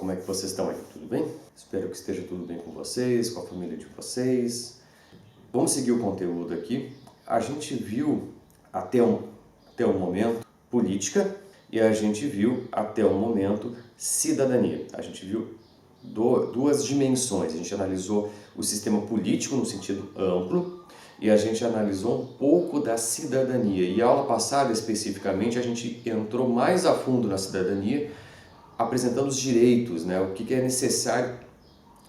como é que vocês estão aí? Tudo bem? Espero que esteja tudo bem com vocês, com a família de vocês. Vamos seguir o conteúdo aqui. A gente viu até um momento política e a gente viu até um momento cidadania. A gente viu duas dimensões. A gente analisou o sistema político no sentido amplo e a gente analisou um pouco da cidadania. E a aula passada, especificamente, a gente entrou mais a fundo na cidadania, apresentando os direitos, né? O que é necessário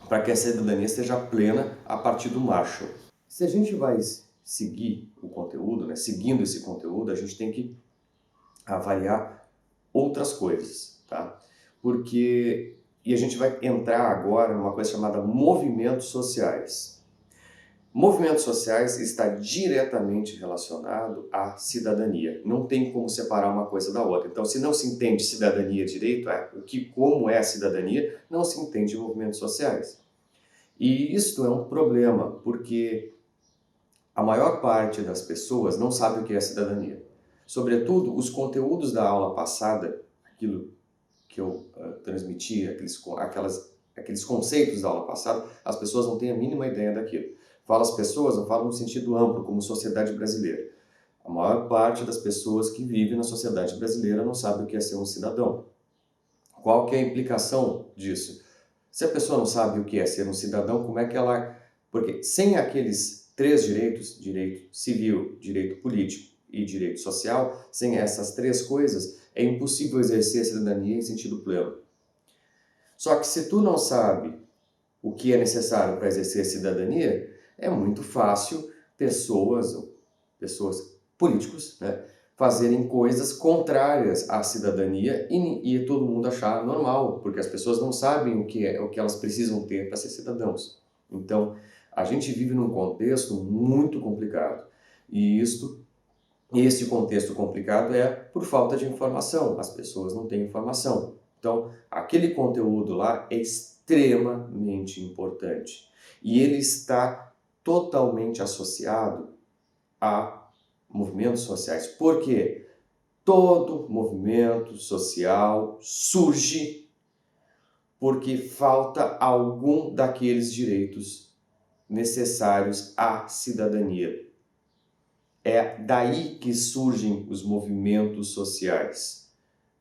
para que a cidadania seja plena a partir do Marshall. Se a gente vai seguir o conteúdo, né? Seguindo esse conteúdo, a gente tem que avaliar outras coisas, tá? E a gente vai entrar agora numa coisa chamada movimentos sociais. Movimentos sociais está diretamente relacionado à cidadania. Não tem como separar uma coisa da outra. Então, se não se entende cidadania e direito, como é a cidadania, não se entende movimentos sociais. E isto é um problema, porque a maior parte das pessoas não sabe o que é cidadania. Sobretudo, os conteúdos da aula passada, aquilo que eu transmiti, aqueles conceitos da aula passada, as pessoas não têm a mínima ideia daquilo. Falo as pessoas, eu falo no sentido amplo, como sociedade brasileira. A maior parte das pessoas que vivem na sociedade brasileira não sabe o que é ser um cidadão. Qual que é a implicação disso? Se a pessoa não sabe o que é ser um cidadão, como é que ela... Porque sem aqueles três direitos, direito civil, direito político e direito social, sem essas três coisas, é impossível exercer a cidadania em sentido pleno. Só que se tu não sabe o que é necessário para exercer a cidadania, é muito fácil pessoas políticos, né, fazerem coisas contrárias à cidadania e todo mundo achar normal, porque as pessoas não sabem o que elas precisam ter para ser cidadãos. Então, a gente vive num contexto muito complicado. E esse contexto complicado é por falta de informação. As pessoas não têm informação. Então, aquele conteúdo lá é extremamente importante. E ele está totalmente associado a movimentos sociais. Por quê? Todo movimento social surge porque falta algum daqueles direitos necessários à cidadania. É daí que surgem os movimentos sociais.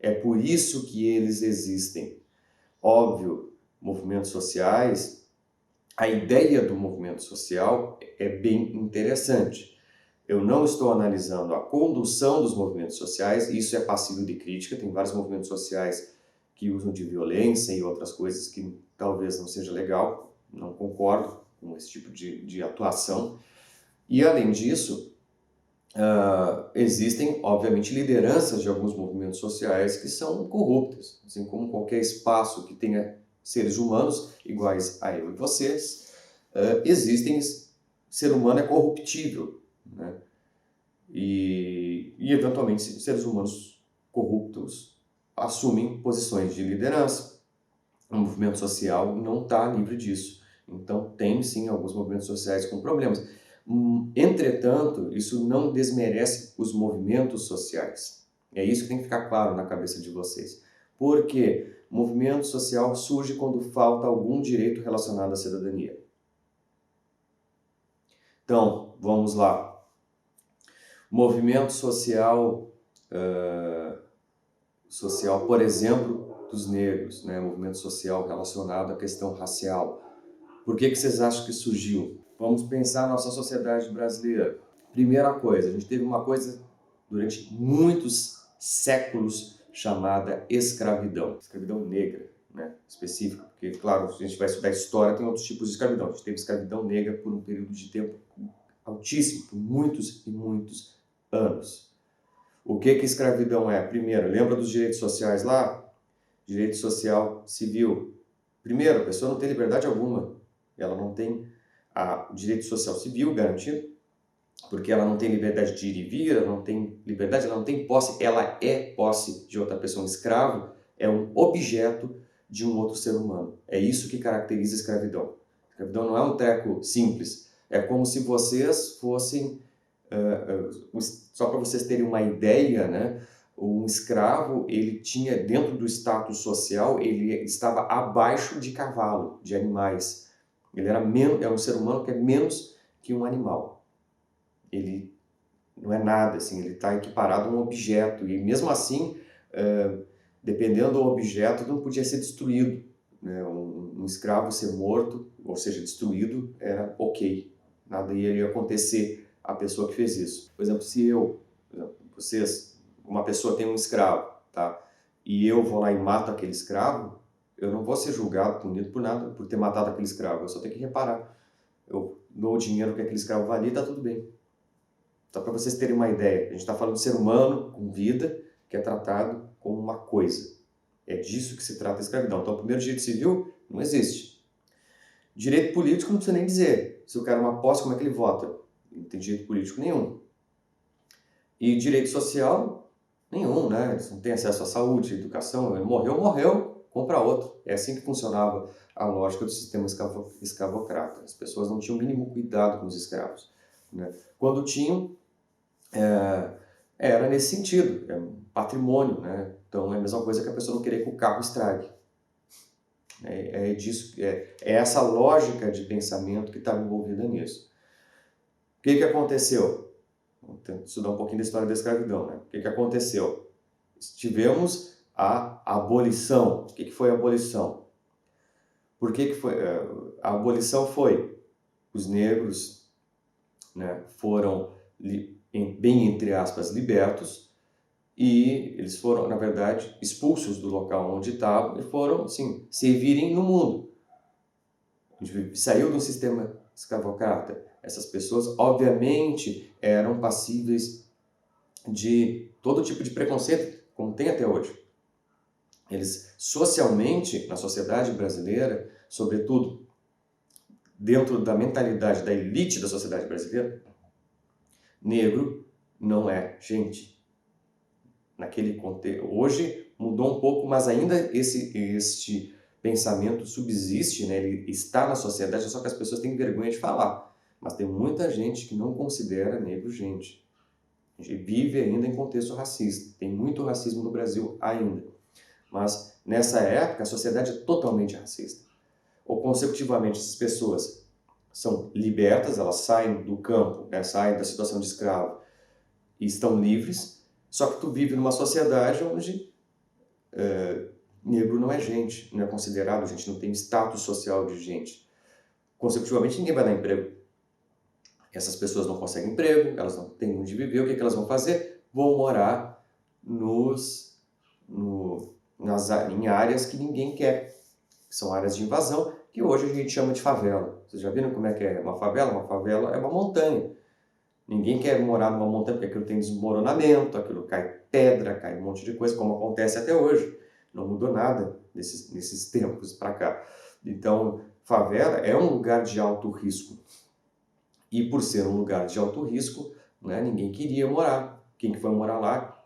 É por isso que eles existem. Óbvio, movimentos sociais, a ideia do movimento social é bem interessante. Eu não estou analisando a condução dos movimentos sociais, isso é passível de crítica, tem vários movimentos sociais que usam de violência e outras coisas que talvez não seja legal, não concordo com esse tipo de atuação. E além disso, existem, obviamente, lideranças de alguns movimentos sociais que são corruptas, assim como qualquer espaço que tenha seres humanos iguais a eu e vocês, ser humano é corruptível, né? E eventualmente seres humanos corruptos assumem posições de liderança. O movimento social não está livre disso. Então tem sim alguns movimentos sociais com problemas. Entretanto, isso não desmerece os movimentos sociais. É isso que tem que ficar claro na cabeça de vocês. Porque movimento social surge quando falta algum direito relacionado à cidadania. Então, vamos lá. Movimento social, por exemplo, dos negros, né? Movimento social relacionado à questão racial. Por que vocês acham que surgiu? Vamos pensar na nossa sociedade brasileira. Primeira coisa, a gente teve uma coisa durante muitos séculos chamada escravidão. Escravidão negra, né, específica, porque, claro, se a gente vai estudar história, tem outros tipos de escravidão. A gente teve escravidão negra por um período de tempo altíssimo, por muitos e muitos anos. O que escravidão é? Primeiro, lembra dos direitos sociais lá? Direito social civil. Primeiro, a pessoa não tem liberdade alguma. Ela não tem o direito social civil garantido, porque ela não tem liberdade de ir e vir, ela não tem liberdade, ela não tem posse, ela é posse de outra pessoa. Um escravo é um objeto de um outro ser humano. É isso que caracteriza a escravidão. A escravidão não é um treco simples. É como se vocês fossem, só para vocês terem uma ideia, né? Um escravo, ele tinha, dentro do status social, ele estava abaixo de cavalo, de animais. Ele era um ser humano que é menos que um animal. Ele não é nada, assim, ele está equiparado a um objeto. E mesmo assim, dependendo do objeto, não podia ser destruído. Né? Um escravo ser morto, ou seja, destruído, era ok. Nada iria acontecer à pessoa que fez isso. Por exemplo, uma pessoa tem um escravo, tá? E eu vou lá e mato aquele escravo, eu não vou ser julgado, punido por nada, por ter matado aquele escravo. Eu só tenho que reparar. Eu dou o dinheiro que aquele escravo valia e tá tudo bem. Só para vocês terem uma ideia, a gente está falando de ser humano com vida que é tratado como uma coisa. É disso que se trata a escravidão. Então, o primeiro direito civil não existe. Direito político não precisa nem dizer. Se o cara é uma posse, como é que ele vota? Não tem direito político nenhum. E direito social, nenhum, né? Eles não têm acesso à saúde, à educação. Ele morreu, compra outro. É assim que funcionava a lógica do sistema escravocrata. As pessoas não tinham o mínimo cuidado com os escravos. Né? Quando tinham, era nesse sentido, é um patrimônio, né? Então é a mesma coisa que a pessoa não querer que o carro estrague. É essa lógica de pensamento que estava envolvida nisso. O que aconteceu? Vamos estudar um pouquinho da história da escravidão. Né? O que aconteceu? Tivemos a abolição. O que foi a abolição? Por que foi? A abolição foi os negros, né, foram, bem entre aspas, libertos, e eles foram, na verdade, expulsos do local onde estavam e foram, assim, servirem no mundo. A gente saiu do sistema escravocrata. Essas pessoas, obviamente, eram passíveis de todo tipo de preconceito, como tem até hoje. Eles, socialmente, na sociedade brasileira, sobretudo dentro da mentalidade da elite da sociedade brasileira, negro não é gente. Naquele contexto, hoje mudou um pouco, mas ainda este pensamento subsiste, né? Ele está na sociedade, só que as pessoas têm vergonha de falar. Mas tem muita gente que não considera negro gente. A gente vive ainda em contexto racista. Tem muito racismo no Brasil ainda. Mas nessa época a sociedade é totalmente racista. Ou consecutivamente essas pessoas são libertas, elas saem do campo, né? Saem da situação de escravo e estão livres. Só que tu vive numa sociedade onde negro não é gente, não é considerado gente, não tem status social de gente. Consecutivamente, ninguém vai dar emprego. Essas pessoas não conseguem emprego, elas não têm onde viver, o que elas vão fazer? Vão morar em áreas que ninguém quer, que são áreas de invasão, que hoje a gente chama de favela. Vocês já viram como é que é uma favela? Uma favela é uma montanha. Ninguém quer morar numa montanha porque aquilo tem desmoronamento, aquilo cai pedra, cai um monte de coisa, como acontece até hoje. Não mudou nada nesses tempos para cá. Então, favela é um lugar de alto risco. E por ser um lugar de alto risco, né, ninguém queria morar. Quem que foi morar lá?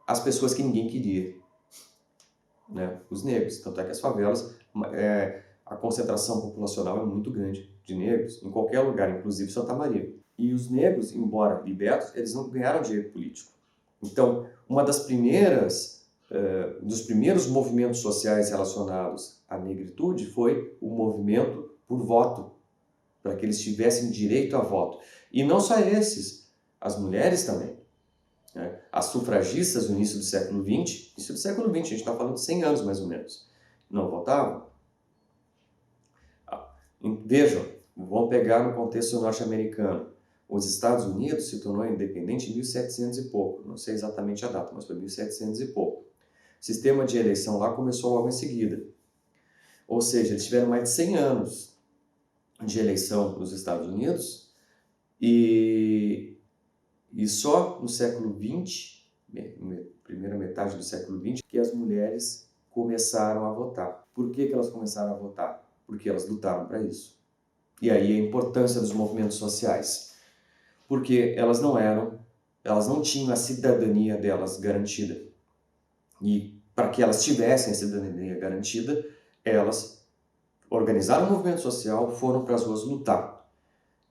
As pessoas que ninguém queria. Né? Os negros. Tanto é que as favelas, a concentração populacional é muito grande de negros, em qualquer lugar, inclusive Santa Maria. E os negros, embora libertos, eles não ganharam direito político. Então, dos primeiros movimentos sociais relacionados à negritude foi o movimento por voto, para que eles tivessem direito a voto. E não só esses, as mulheres também. Né? As sufragistas no início do século XX, a gente está falando de 100 anos mais ou menos, não votavam. Vejam, vamos pegar no contexto norte-americano. Os Estados Unidos se tornou independente em 1700 e pouco, não sei exatamente a data, mas foi 1700 e pouco. O sistema de eleição lá começou logo em seguida. Ou seja, eles tiveram mais de 100 anos de eleição nos Estados Unidos e só no século XX, primeira metade do século XX, que as mulheres começaram a votar. Por que elas começaram a votar? Porque elas lutaram para isso. E aí a importância dos movimentos sociais. Porque elas não tinham a cidadania delas garantida. E para que elas tivessem a cidadania garantida, elas organizaram um movimento social, foram para as ruas lutar.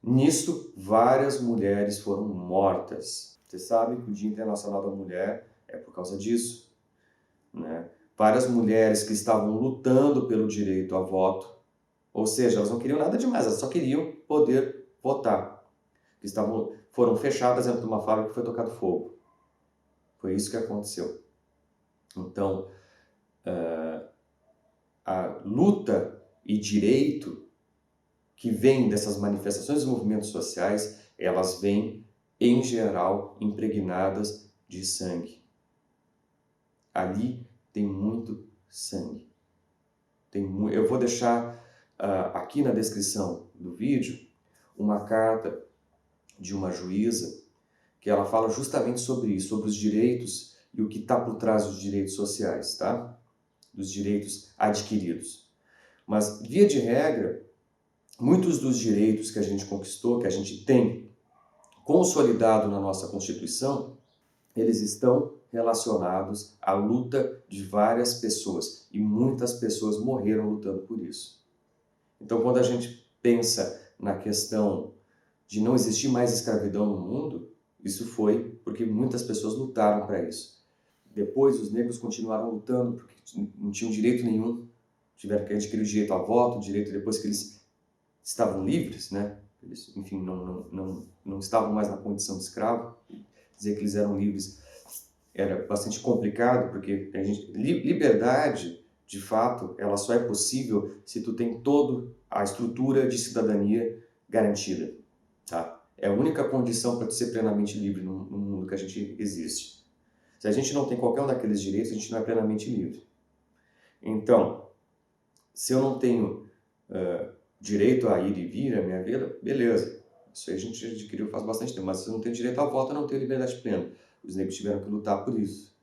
Nisto, várias mulheres foram mortas. Você sabe que o Dia Internacional da Mulher É por causa disso, né? Várias mulheres que estavam lutando pelo direito a voto, ou seja, elas não queriam nada demais, elas só queriam poder votar. Foram fechadas dentro de uma fábrica que foi tocado fogo. Foi isso que aconteceu. Então, a luta e direito que vem dessas manifestações e movimentos sociais, elas vêm, em geral, impregnadas de sangue. Ali tem muito sangue. Eu vou deixar aqui na descrição do vídeo uma carta de uma juíza que ela fala justamente sobre isso, sobre os direitos e o que está por trás dos direitos sociais, tá? Dos direitos adquiridos. Mas, via de regra, muitos dos direitos que a gente conquistou, que a gente tem consolidado na nossa Constituição, eles estão relacionados à luta de várias pessoas. E muitas pessoas morreram lutando por isso. Então, quando a gente pensa na questão de não existir mais escravidão no mundo, isso foi porque muitas pessoas lutaram para isso. Depois, os negros continuaram lutando porque não tinham direito nenhum. Tiveram que adquirir o direito a voto, o direito depois que eles estavam livres, né? Eles, enfim, não estavam mais na condição de escravo. Dizer que eles eram livres era bastante complicado, porque liberdade, de fato, ela só é possível se tu tem toda a estrutura de cidadania garantida, tá? É a única condição para tu ser plenamente livre no mundo que a gente existe. Se a gente não tem qualquer um daqueles direitos, a gente não é plenamente livre. Então, se eu não tenho direito a ir e vir a minha vida, beleza. Isso aí a gente adquiriu faz bastante tempo, mas se eu não tenho direito a voto, eu não tenho liberdade plena. Os negros tiveram que lutar por isso.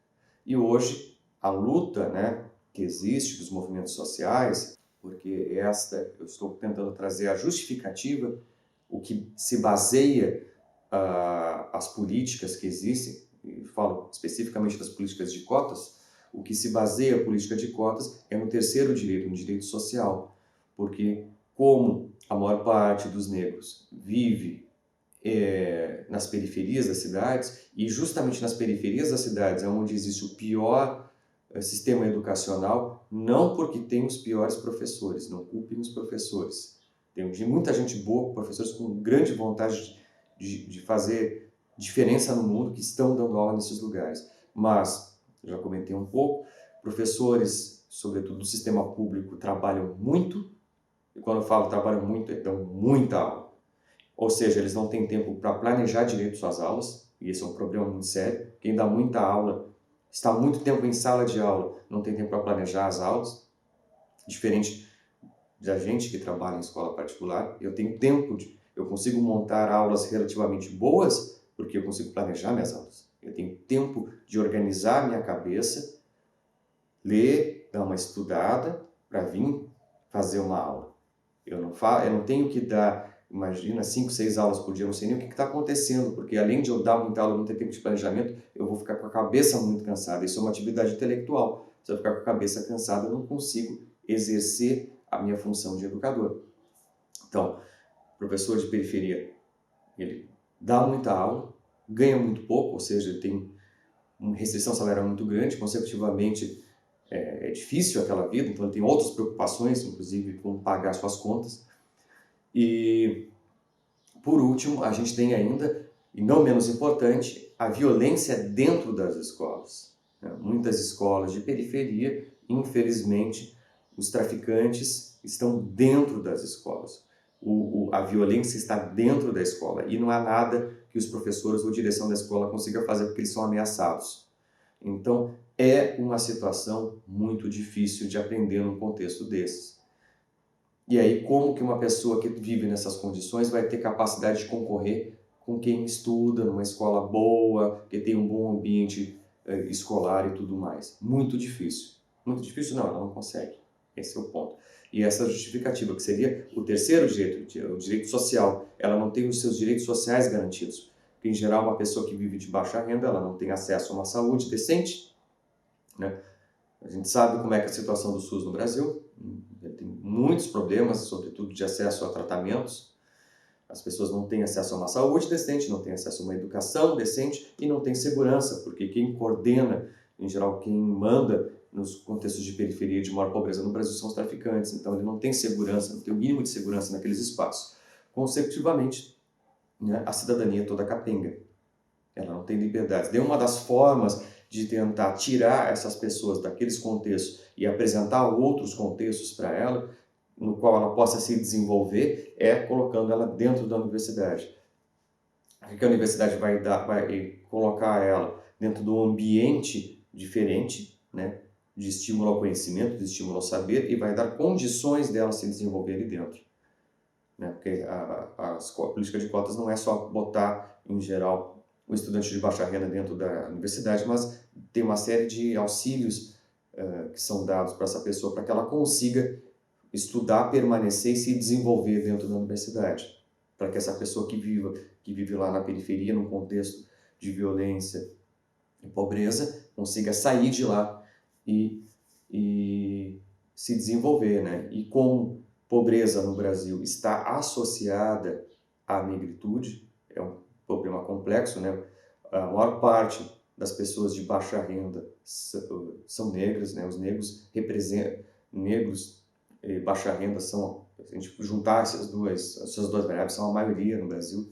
E hoje, a luta, né, que existe dos movimentos sociais, porque eu estou tentando trazer a justificativa, o que se baseia as políticas que existem, e falo especificamente das políticas de cotas, o que se baseia a política de cotas é no terceiro direito, no direito social, porque como a maior parte dos negros vive nas periferias das cidades, e justamente nas periferias das cidades é onde existe o pior sistema educacional, não porque tem os piores professores, não culpem os professores. Tem muita gente boa, professores com grande vontade de fazer diferença no mundo, que estão dando aula nesses lugares. Mas, já comentei um pouco, professores, sobretudo do sistema público, trabalham muito, e quando eu falo trabalham muito, dão muita aula. Ou seja, eles não têm tempo para planejar direito suas aulas, e esse é um problema muito sério. Quem dá muita aula, está muito tempo em sala de aula, não tem tempo para planejar as aulas, diferente da gente que trabalha em escola particular. Eu tenho tempo, eu consigo montar aulas relativamente boas, porque eu consigo planejar minhas aulas. Eu tenho tempo de organizar minha cabeça, ler, dar uma estudada, para vir fazer uma aula. Eu não tenho que dar, imagina, 5, 6 aulas por dia, eu não sei nem o que está acontecendo, porque além de eu dar muita aula, não ter tempo de planejamento, eu vou ficar com a cabeça muito cansada. Isso é uma atividade intelectual. Se eu ficar com a cabeça cansada, eu não consigo exercer a minha função de educador. Então, professor de periferia, ele dá muita aula, ganha muito pouco, ou seja, ele tem uma restrição salarial muito grande, consecutivamente é difícil aquela vida, então ele tem outras preocupações, inclusive com pagar suas contas. E, por último, a gente tem ainda, e não menos importante, a violência dentro das escolas. Muitas escolas de periferia, infelizmente, os traficantes estão dentro das escolas. A violência está dentro da escola e não há nada que os professores ou direção da escola consigam fazer porque eles são ameaçados. Então, é uma situação muito difícil de aprender num contexto desses. E aí, como que uma pessoa que vive nessas condições vai ter capacidade de concorrer com quem estuda numa escola boa, que tem um bom ambiente escolar e tudo mais? Muito difícil. Muito difícil? Não, ela não consegue. Esse é o ponto. E essa justificativa, que seria o terceiro direito, o direito social, ela não tem os seus direitos sociais garantidos. Porque, em geral, uma pessoa que vive de baixa renda, ela não tem acesso a uma saúde decente, né? A gente sabe como é que é a situação do SUS no Brasil. Ele tem muitos problemas, sobretudo de acesso a tratamentos. As pessoas não têm acesso a uma saúde decente, não têm acesso a uma educação decente e não têm segurança, porque quem coordena, em geral, quem manda nos contextos de periferia e de maior pobreza no Brasil são os traficantes. Então ele não tem segurança, não tem o mínimo de segurança naqueles espaços. Consecutivamente, né, a cidadania é toda capenga. Ela não tem liberdade. De uma das formas de tentar tirar essas pessoas daqueles contextos e apresentar outros contextos para ela, no qual ela possa se desenvolver, é colocando ela dentro da universidade. O que a universidade vai colocar ela dentro de um ambiente diferente, né, de estímulo ao conhecimento, de estímulo ao saber, e vai dar condições dela se desenvolver ali dentro. Né? Porque a política de cotas não é só botar, em geral, o estudante de baixa renda dentro da universidade, mas tem uma série de auxílios que são dados para essa pessoa, para que ela consiga estudar, permanecer e se desenvolver dentro da universidade. Para que essa pessoa que vive lá na periferia, num contexto de violência e pobreza, consiga sair de lá e se desenvolver, né? E como pobreza no Brasil está associada à negritude, é um problema complexo, né? A maior parte das pessoas de baixa renda são negras, né? Os negros representam negros e baixa renda são, se a gente juntar essas duas variáveis, são a maioria no Brasil,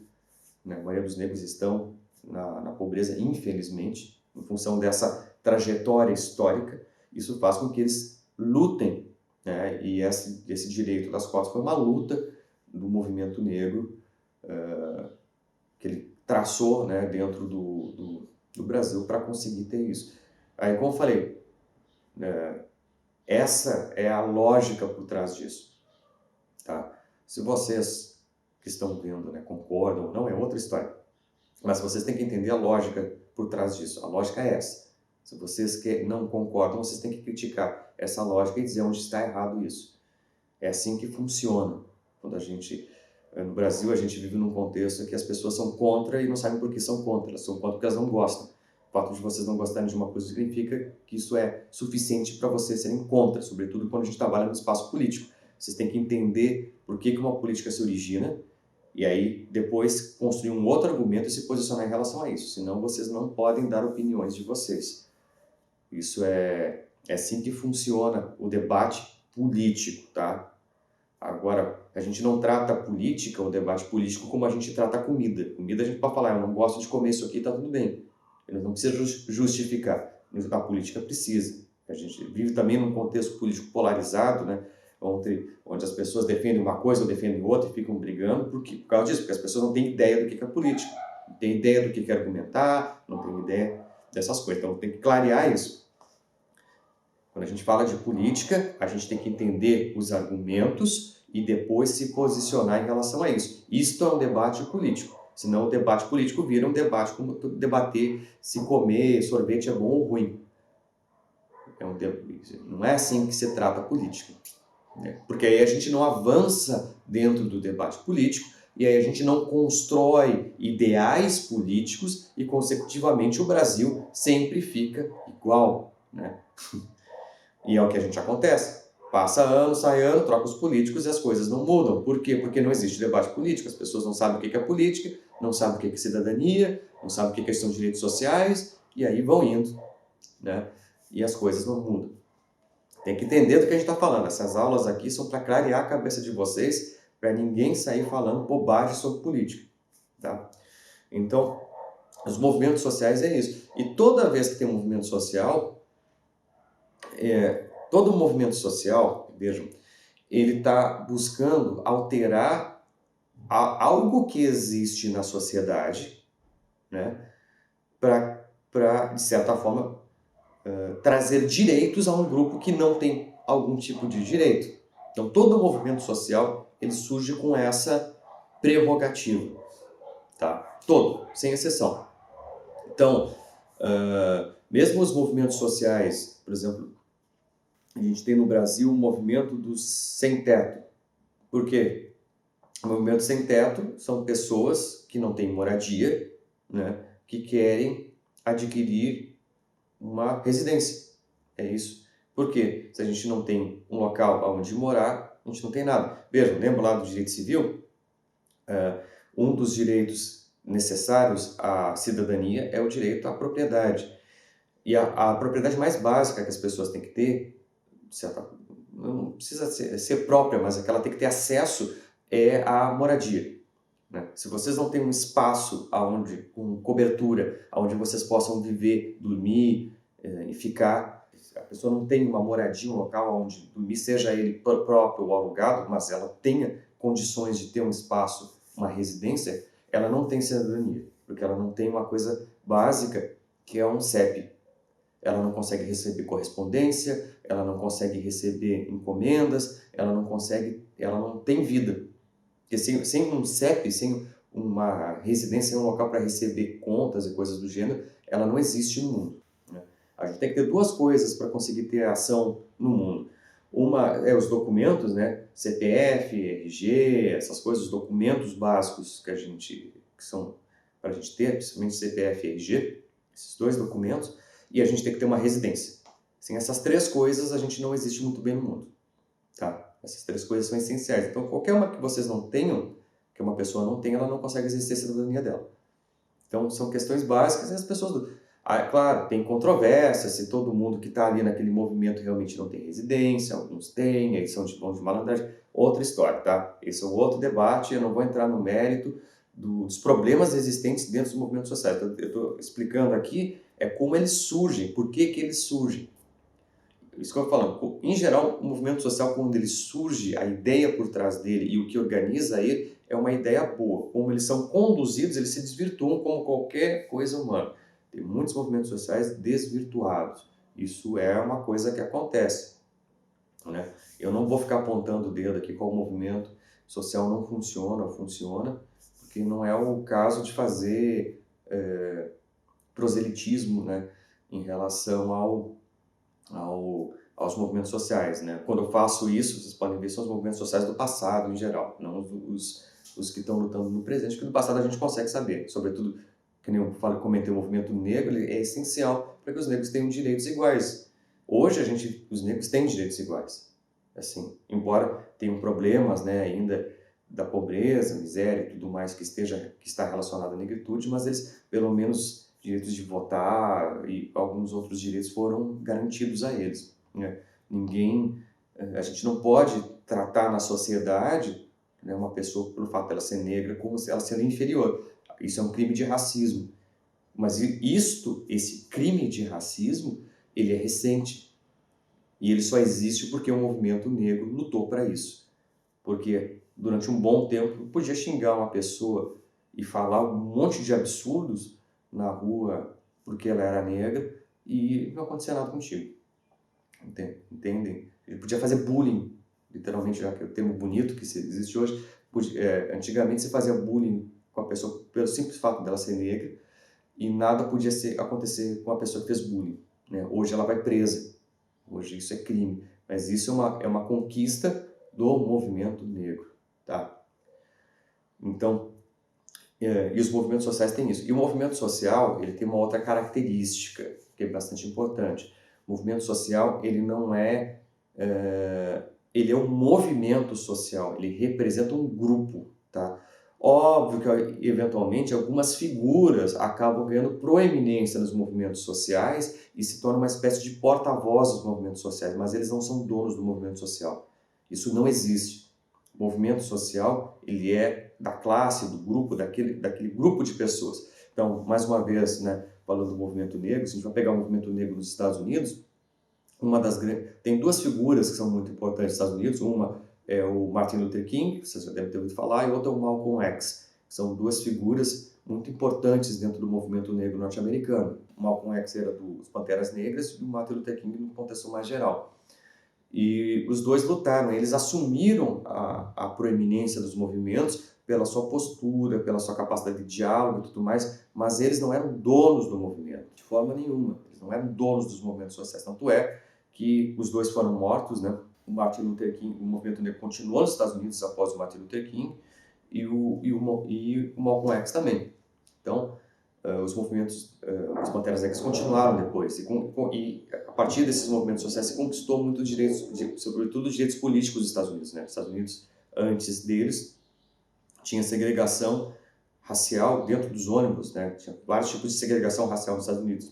né? A maioria dos negros estão na pobreza, infelizmente, em função dessa trajetória histórica. Isso faz com que eles lutem, né? E esse direito das cotas foi uma luta do movimento negro que ele traçou, né, dentro do Brasil para conseguir ter isso. Aí, como eu falei, essa é a lógica por trás disso. Tá? Se vocês que estão vendo, né, concordam ou não, é outra história. Mas vocês têm que entender a lógica por trás disso. A lógica é essa. Se vocês não concordam, vocês têm que criticar essa lógica e dizer onde está errado isso. É assim que funciona. Quando no Brasil, a gente vive num contexto em que as pessoas são contra e não sabem por que são contra. Elas são contra porque elas não gostam. O fato de vocês não gostarem de uma coisa significa que isso é suficiente para vocês serem contra, sobretudo quando a gente trabalha no espaço político. Vocês têm que entender por que uma política se origina e aí depois construir um outro argumento e se posicionar em relação a isso. Senão vocês não podem dar opiniões de vocês. Isso é assim que funciona o debate político, tá? Agora, a gente não trata a política, o debate político, como a gente trata a comida. Comida a gente pode falar, eu não gosto de comer isso aqui, tá tudo bem. Ele não precisa justificar. A política precisa. A gente vive também num contexto político polarizado, né? Onde as pessoas defendem uma coisa ou defendem outra e ficam brigando por causa disso, porque as pessoas não têm ideia do que é política, não têm ideia do que é argumentar, não têm ideia dessas coisas. Então tem que clarear isso. Quando a gente fala de política, a gente tem que entender os argumentos e depois se posicionar em relação a isso. Isto é um debate político. Senão o debate político vira um debate como debater se comer sorvete é bom ou ruim. Não é assim que se trata a política. Né? Porque aí a gente não avança dentro do debate político e aí a gente não constrói ideais políticos e, consecutivamente, o Brasil sempre fica igual. Né? E é o que a gente acontece. Passa ano, sai ano, troca os políticos e as coisas não mudam. Por quê? Porque não existe debate político. As pessoas não sabem o que é política, não sabem o que é cidadania, não sabem o que são direitos sociais, e aí vão indo, né? E as coisas não mudam. Tem que entender do que a gente está falando. Essas aulas aqui são para clarear a cabeça de vocês, para ninguém sair falando bobagem sobre política. Tá? Então, os movimentos sociais é isso. E toda vez que tem um movimento social, todo movimento social, vejam, ele está buscando alterar algo que existe na sociedade, né, para, de certa forma, trazer direitos a um grupo que não tem algum tipo de direito. Então, todo movimento social ele surge com essa prerrogativa, tá? Todo, sem exceção. Então, mesmo os movimentos sociais, por exemplo, a gente tem no Brasil o movimento dos sem-teto. Por quê? O movimento sem-teto são pessoas que não têm moradia, né, que querem adquirir uma residência. É isso. Por quê? Se a gente não tem um local onde morar, a gente não tem nada. Veja, lembra lá do direito civil? Um dos direitos necessários à cidadania é o direito à propriedade. E a propriedade mais básica que as pessoas têm que ter, não precisa ser própria, mas é que ela tem que ter acesso é a moradia, né? Se vocês não têm um espaço com cobertura, onde vocês possam viver, dormir e ficar, a pessoa não tem uma moradia, um local onde dormir, seja ele próprio ou alugado, mas ela tenha condições de ter um espaço, uma residência, ela não tem cidadania, porque ela não tem uma coisa básica que é um CEP. Ela não consegue receber correspondência, ela não consegue receber encomendas, ela não tem vida. Porque sem um CEP, sem uma residência, um local para receber contas e coisas do gênero, ela não existe no mundo, né? A gente tem que ter duas coisas para conseguir ter ação no mundo. Uma é os documentos, né? CPF, RG, essas coisas, os documentos básicos que são para a gente ter, principalmente CPF e RG, esses dois documentos, e a gente tem que ter uma residência. Sem essas três coisas, a gente não existe muito bem no mundo, tá? Essas três coisas são essenciais. Então, qualquer uma que vocês não tenham, que uma pessoa não tem, ela não consegue exercer a cidadania dela. Então, são questões básicas e as pessoas... claro, tem controvérsia se todo mundo que está ali naquele movimento realmente não tem residência, alguns têm, aí são de malandragem. Outra história, tá? Esse é um outro debate, eu não vou entrar no mérito dos problemas existentes dentro dos movimentos sociais. Eu estou explicando aqui como eles surgem, por que eles surgem. Isso que eu estou falando. Em geral, o movimento social, quando ele surge, a ideia por trás dele e o que organiza ele é uma ideia boa. Como eles são conduzidos, eles se desvirtuam como qualquer coisa humana. Tem muitos movimentos sociais desvirtuados. Isso é uma coisa que acontece, né? Eu não vou ficar apontando o dedo aqui qual movimento social não funciona ou funciona, porque não é o caso de fazer proselitismo, né, em relação aos movimentos sociais, né? Quando eu faço isso, vocês podem ver, são os movimentos sociais do passado em geral, não os que estão lutando no presente, que do passado a gente consegue saber. Sobretudo, que nem eu comentei, o movimento negro ele é essencial para que os negros tenham direitos iguais. Hoje, os negros têm direitos iguais. Assim, embora tenham problemas, né, ainda da pobreza, miséria e tudo mais que está relacionado à negritude, mas eles, pelo menos, direitos de votar e alguns outros direitos foram garantidos a eles, né? A gente não pode tratar na sociedade, né, uma pessoa pelo fato dela ser negra como se ela sendo inferior. Isso é um crime de racismo. Mas esse crime de racismo, ele é recente. E ele só existe porque o movimento negro lutou para isso. Porque durante um bom tempo podia xingar uma pessoa e falar um monte de absurdos na rua porque ela era negra e não acontecia nada contigo. Entendem? Ele podia fazer bullying, literalmente, já que é o termo bonito que existe hoje. Antigamente se fazia bullying com a pessoa pelo simples fato dela ser negra e nada podia acontecer com a pessoa que fez bullying, né? Hoje ela vai presa. Hoje isso é crime, mas isso é uma conquista do movimento negro, tá? Então, e os movimentos sociais têm isso. E o movimento social, ele tem uma outra característica que é bastante importante. O movimento social, ele não ele é um movimento social, ele representa um grupo, tá? Óbvio que, eventualmente, algumas figuras acabam ganhando proeminência nos movimentos sociais e se tornam uma espécie de porta-voz dos movimentos sociais, mas eles não são donos do movimento social. Isso não existe. O movimento social, ele é da classe, do grupo, daquele grupo de pessoas. Então, mais uma vez, né, falando do movimento negro, se a gente vai pegar o movimento negro nos Estados Unidos, tem duas figuras que são muito importantes nos Estados Unidos. Uma é o Martin Luther King, que vocês já devem ter ouvido falar, e outra é o Malcolm X. São duas figuras muito importantes dentro do movimento negro norte-americano. O Malcolm X era dos Panteras Negras e o Martin Luther King no contexto mais geral. E os dois lutaram, eles assumiram a proeminência dos movimentos pela sua postura, pela sua capacidade de diálogo e tudo mais, mas eles não eram donos do movimento, de forma nenhuma. Eles não eram donos dos movimentos sociais. Tanto é que os dois foram mortos, né? O Martin Luther King, o movimento negro continuou nos Estados Unidos após o Martin Luther King e o Malcolm X também. Então, os movimentos, as Panteras Negras continuaram depois e a partir desses movimentos sociais se conquistou muitos direitos, sobretudo os direitos políticos dos Estados Unidos, né? Os Estados Unidos, antes deles, tinha segregação racial dentro dos ônibus, né? Tinha vários tipos de segregação racial nos Estados Unidos.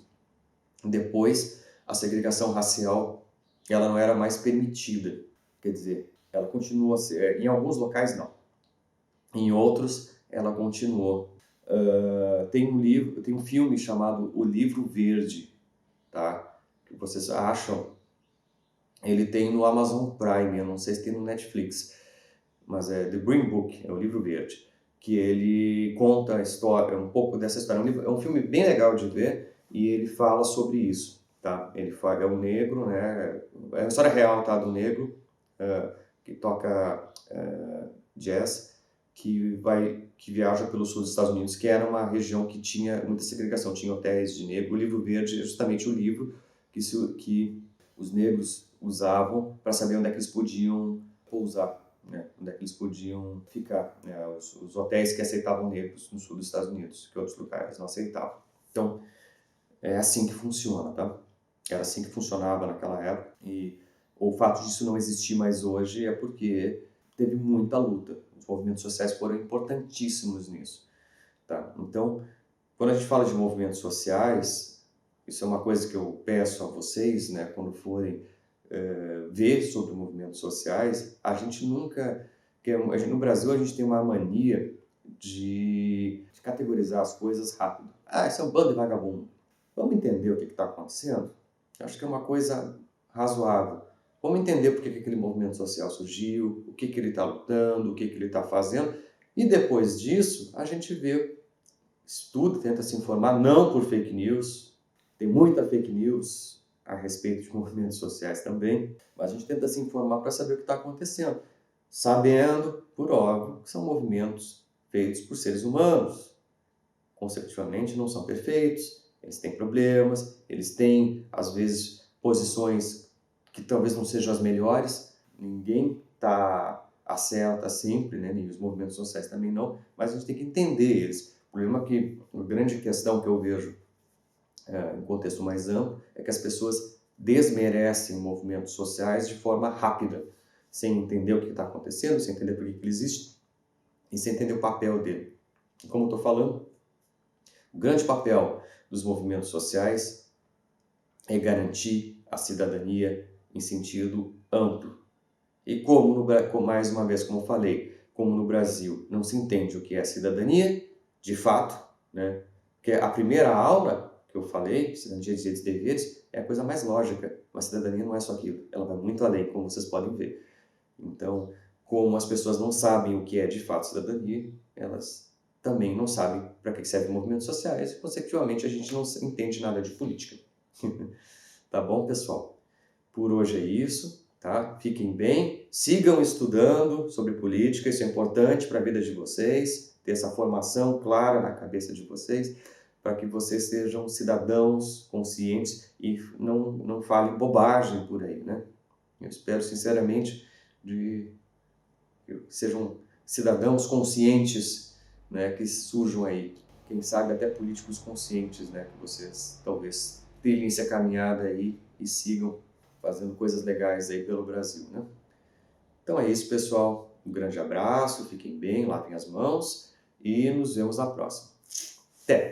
Depois, a segregação racial ela não era mais permitida, quer dizer, ela continua a ser, em alguns locais não, em outros ela continuou. Tem um filme chamado O Livro Verde, tá? Que vocês acham, ele tem no Amazon Prime, eu não sei se tem no Netflix, mas é The Green Book, é o Livro Verde, que ele conta a história, um pouco dessa história. É um filme bem legal de ver e ele fala sobre isso, tá? Ele fala, é um negro, né? É uma história real, tá? Do negro que toca jazz, que viaja pelo sul dos Estados Unidos, que era uma região que tinha muita segregação, tinha hotéis de negro. O Livro Verde é justamente o livro que os negros usavam para saber onde é que eles podiam pousar, né? Onde é que eles podiam ficar, né? Os hotéis que aceitavam negros no sul dos Estados Unidos, que outros lugares não aceitavam. Então, é assim que funciona, tá? Era assim que funcionava naquela época, e o fato disso não existir mais hoje é porque teve muita luta. Os movimentos sociais foram importantíssimos nisso, tá? Então, quando a gente fala de movimentos sociais, isso é uma coisa que eu peço a vocês, né, quando forem ver sobre movimentos sociais, a gente nunca... No Brasil, a gente tem uma mania de categorizar as coisas rápido. Ah, isso é um bando de vagabundo. Vamos entender o que está acontecendo? Acho que é uma coisa razoável. Vamos entender por que aquele movimento social surgiu, o que ele está lutando, o que ele está fazendo, e depois disso a gente vê, estuda, tenta se informar, não por fake news. Tem muita fake news a respeito de movimentos sociais também, mas a gente tenta se informar para saber o que está acontecendo, sabendo, por óbvio, que são movimentos feitos por seres humanos. Consecutivamente não são perfeitos, eles têm problemas, eles têm, às vezes, posições que talvez não sejam as melhores. Ninguém acerta sempre, né? Nem os movimentos sociais também não, mas a gente tem que entender eles. O problema é que, a grande questão que eu vejo em contexto mais amplo, é que as pessoas desmerecem movimentos sociais de forma rápida, sem entender o que está acontecendo, sem entender por que ele existe e sem entender o papel dele. E como eu estou falando, o grande papel dos movimentos sociais é garantir a cidadania em sentido amplo. E mais uma vez, como eu falei, como no Brasil não se entende o que é cidadania, de fato, né? Porque a primeira aula que eu falei, cidadania, direitos e deveres, é a coisa mais lógica, mas cidadania não é só aquilo, ela vai muito além, como vocês podem ver. Então, como as pessoas não sabem o que é de fato cidadania, elas também não sabem para que servem movimentos sociais e, consecutivamente, a gente não entende nada de política. Tá bom, pessoal? Por hoje é isso, tá? Fiquem bem, sigam estudando sobre política, isso é importante para a vida de vocês, ter essa formação clara na cabeça de vocês, para que vocês sejam cidadãos conscientes e não falem bobagem por aí, né? Eu espero sinceramente que sejam cidadãos conscientes, né, que surjam aí. Quem sabe até políticos conscientes, né, que vocês talvez trilhem essa caminhada aí e sigam fazendo coisas legais aí pelo Brasil, né? Então é isso, pessoal. Um grande abraço, fiquem bem, lavem as mãos e nos vemos na próxima. Até!